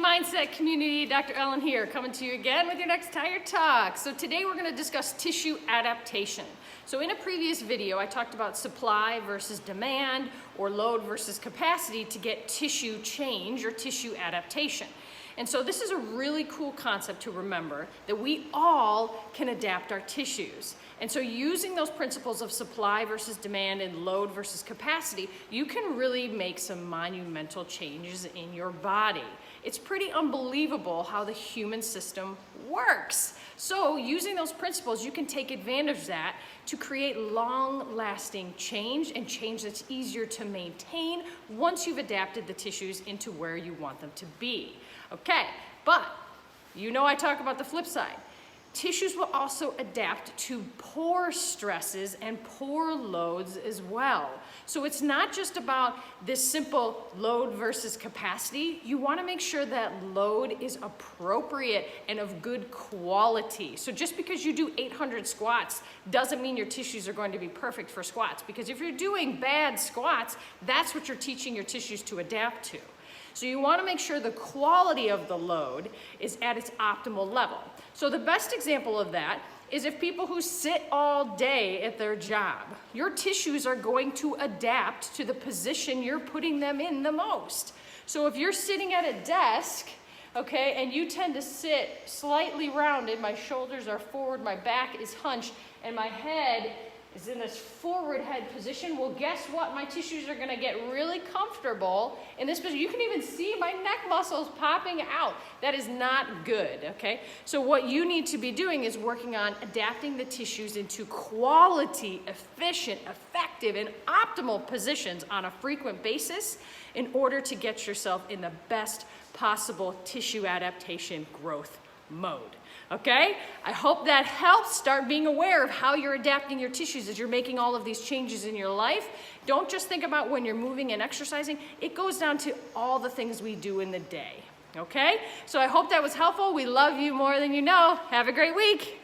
Mindset community, Dr. Ellen here, coming to you again with your next Tire Talk. So today we're going to discuss tissue adaptation. So in a previous video, I talked about supply versus demand or load versus capacity to get tissue change or tissue adaptation. And so this is a really cool concept to remember, that we all can adapt our tissues. And so using those principles of supply versus demand and load versus capacity, you can really make some monumental changes in your body. It's pretty unbelievable how the human system works. So using those principles, you can take advantage of that to create long-lasting change, and change that's easier to maintain once you've adapted the tissues into where you want them to be. Okay, but you know I talk about the flip side. Tissues will also adapt to poor stresses and poor loads as well. So it's not just about this simple load versus capacity. You want to make sure that load is appropriate and of good quality. So just because you do 800 squats doesn't mean your tissues are going to be perfect for squats, because if you're doing bad squats, that's what you're teaching your tissues to adapt to. So you want to make sure the quality of the load is at its optimal level. So the best example of that is if people who sit all day at their job, your tissues are going to adapt to the position you're putting them in the most. So if you're sitting at a desk, okay, and you tend to sit slightly rounded, my shoulders are forward, my back is hunched, and my head is in this forward head position, well, guess what? My tissues are gonna get really comfortable in this position. You can even see my neck muscles popping out. That is not good, okay? So what you need to be doing is working on adapting the tissues into quality, efficient, effective, and optimal positions on a frequent basis in order to get yourself in the best possible tissue adaptation growth mode. Okay? I hope that helps. Start being aware of how you're adapting your tissues as you're making all of these changes in your life. Don't just think about when you're moving and exercising. It goes down to all the things we do in the day. Okay? So I hope that was helpful. We love you more than you know. Have a great week.